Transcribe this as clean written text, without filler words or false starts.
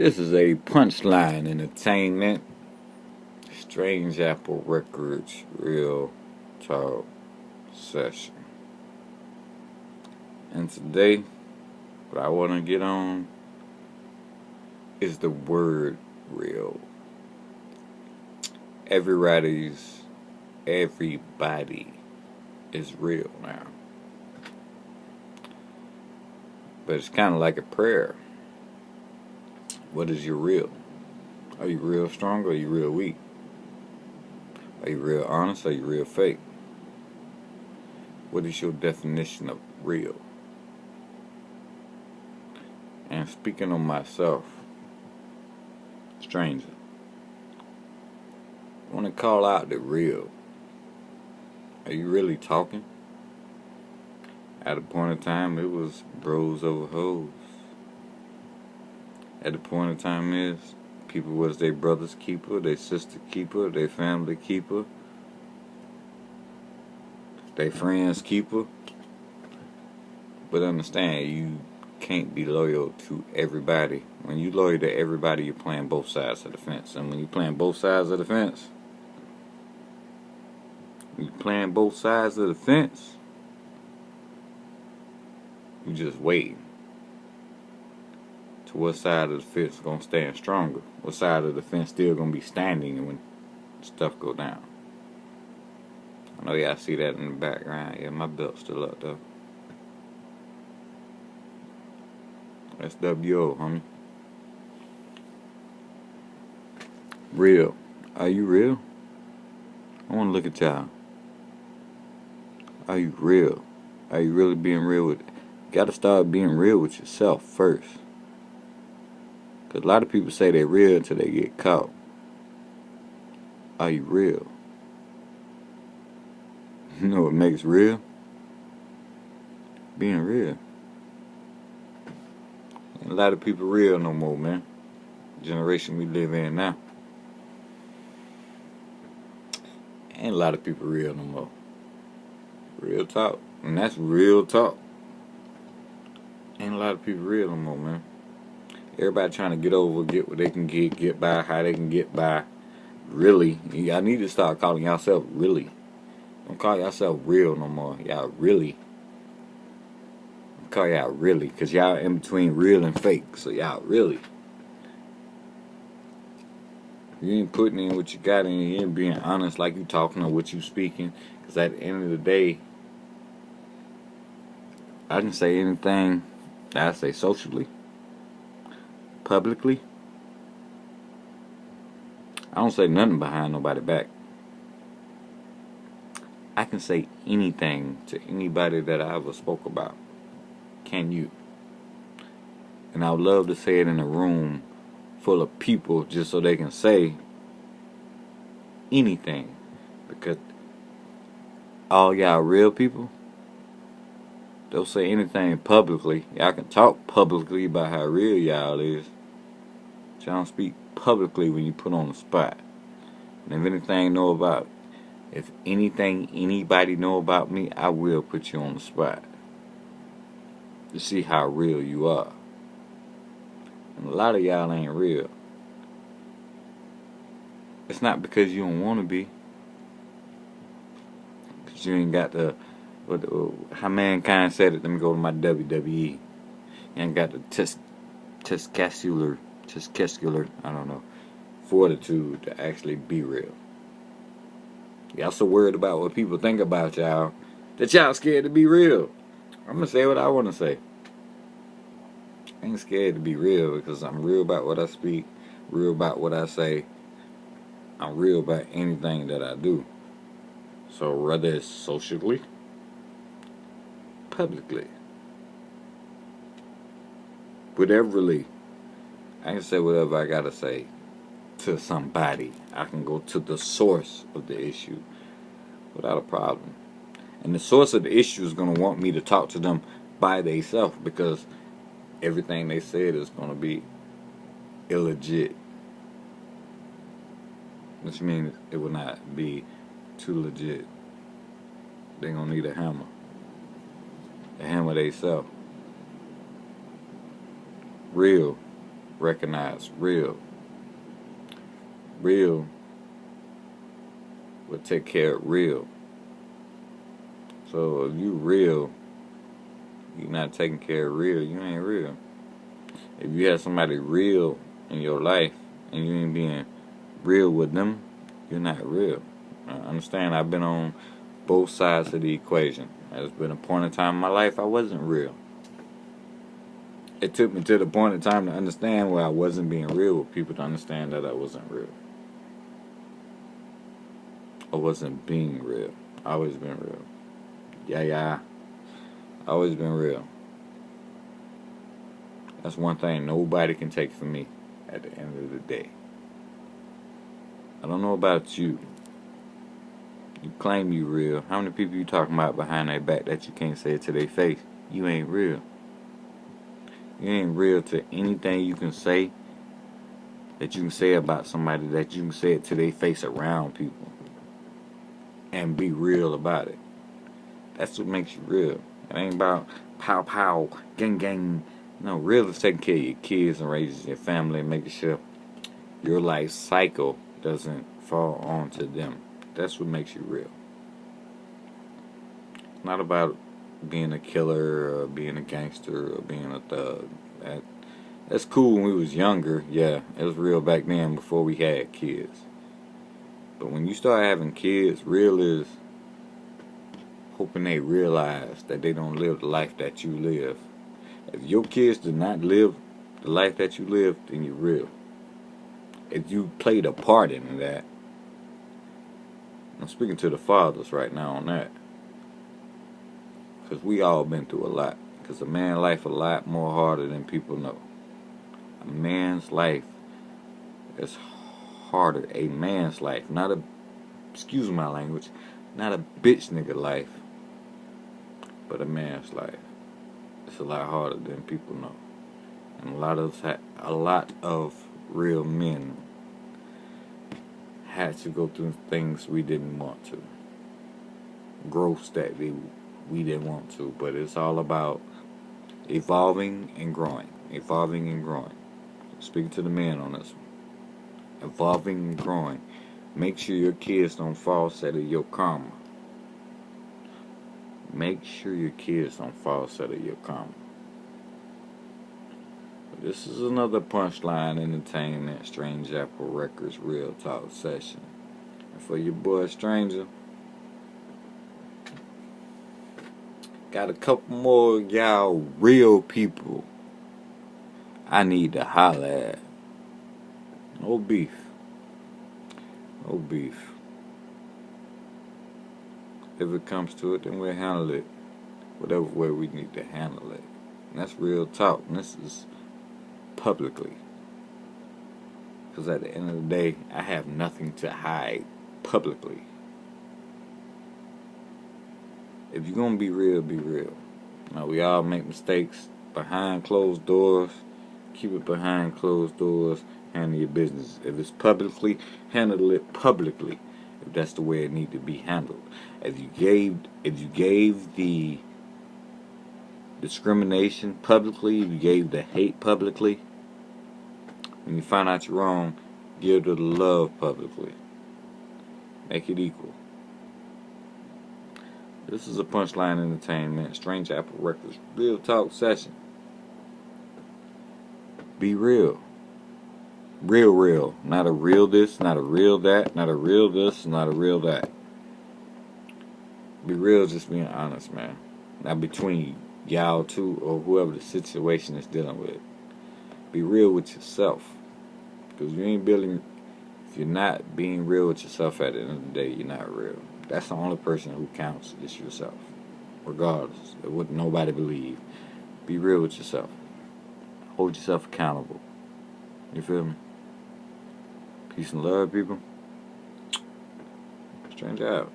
This is a Punchline Entertainment, Strange Apple Records, Real Talk Session. And today, what I want to get on is the word real. Everybody is real now. But it's kind of like a prayer. What is your real? Are you real strong or are you real weak? Are you real honest or are you real fake? What is your definition of real? And speaking on myself, stranger, I want to call out the real. Are you really talking? At a point in time, it was bros over hoes. At the point in time is people was their brother's keeper, their sister keeper, their family keeper, their friends keeper. But understand, you can't be loyal to everybody. When you loyal to everybody, you're playing both sides of the fence. And when you're playing both sides of the fence, you just waiting. To what side of the fence is gonna stand stronger? What side of the fence still gonna be standing when stuff go down? I know y'all see that in the background. Yeah, my belt's still up though. That's WO, homie. Real. Are you real? I wanna look at y'all. Are you real? Are you really being real with it? You gotta start being real with yourself first. Because a lot of people say they're real until they get caught. Are you real? You know what makes real? Being real. Ain't a lot of people real no more, man. The generation we live in now. Ain't a lot of people real no more. Real talk. And that's real talk. Ain't a lot of people real no more, man. Everybody trying to get over, get what they can get by, how they can get by. Really. Y'all need to start calling yourself really. Don't call yourself real no more. Y'all really. Call y'all really. Because y'all in between real and fake. So y'all really. You ain't putting in what you got in. You ain't being honest like you talking or what you speaking. Because at the end of the day, I can say anything that I say socially. Publicly, I don't say nothing behind nobody's back. I can say anything to anybody that I ever spoke about. Can you? And I would love to say it in a room full of people just so they can say anything. Because all y'all real people, they'll say anything publicly. Y'all can talk publicly about how real y'all is. But y'all don't speak publicly when you put on the spot. And if anything anybody know about me, I will put you on the spot to see how real you are. And a lot of y'all ain't real. It's not because you don't want to be. Because you ain't got how Mankind said it, let me go to my WWE. You ain't got the testicular, I don't know, fortitude to actually be real. Y'all so worried about what people think about y'all that y'all scared to be real. I'm going to say what I want to say. I ain't scared to be real because I'm real about what I speak, real about what I say. I'm real about anything that I do. So whether it's socially, publicly, whateverly, I can say whatever I gotta say to somebody. I can go to the source of the issue without a problem. And the source of the issue is gonna want me to talk to them by themselves because everything they said is gonna be illegit. Which means it will not be too legit. They're gonna need a hammer. The hammer they sell. Real. recognize real. Real will take care of real. So if you real, you're not taking care of real, you ain't real. If you have somebody real in your life and you ain't being real with them, you're not real. I understand, I've been on both sides of the equation. There's been a point in time in my life I wasn't real. It took me to the point in time to understand where I wasn't being real with people to understand that I wasn't real. I wasn't being real. I always been real. Yeah. Always been real. That's one thing nobody can take from me at the end of the day. I don't know about you. You claim you real. How many people you talking about behind their back that you can't say it to their face? You ain't real. You ain't real to anything you can say that you can say about somebody that you can say it to their face around people and be real about it. That's what makes you real. It ain't about pow pow, gang gang. No, real is taking care of your kids and raising your family and making sure your life cycle doesn't fall onto them. That's what makes you real. It's not about being a killer or being a gangster or being a thug. That's cool when we was younger. Yeah, it was real back then before we had kids. But when you start having kids, real is hoping they realize that they don't live the life that you live. If your kids do not live the life that you live, then you're real. If you played a part in that, I'm speaking to the fathers right now on that. Because we all been through a lot. Because a man's life a lot more harder than people know. A man's life is harder. A man's life. Not a, excuse my language, not a bitch nigga life. But a man's life. It's a lot harder than people know. And a lot of real men had to go through things we didn't want to. Growths that we didn't want to. But it's all about evolving and growing. Evolving and growing. Speaking to the men on this one. Evolving and growing. Make sure your kids don't fall set of your karma. Make sure your kids don't fall set of your karma. This is another Punchline Entertainment, Strange Apple Records Real Talk session. And for your boy Stranger, got a couple more y'all real people I need to holler at. No beef. No beef. If it comes to it, then we'll handle it whatever way we need to handle it. And that's real talk. And this is publicly. Because at the end of the day, I have nothing to hide publicly. If you're going to be real, be real. Now, we all make mistakes behind closed doors. Keep it behind closed doors. Handle your business. If it's publicly, handle it publicly. If that's the way it needs to be handled. If you gave the discrimination publicly, if you gave the hate publicly, when you find out you're wrong, give the love publicly. Make it equal. This is a Punchline Entertainment, Strange Apple Records, Real Talk session. Be real. Real. Not a real this, not a real that, not a real this, not a real that. Be real, just being honest, man. Not between y'all two or whoever the situation is dealing with. Be real with yourself. Because if you're not being real with yourself at the end of the day, you're not real. That's the only person who counts is yourself. Regardless of what nobody believe. Be real with yourself. Hold yourself accountable. You feel me? Peace and love, people. Strange out.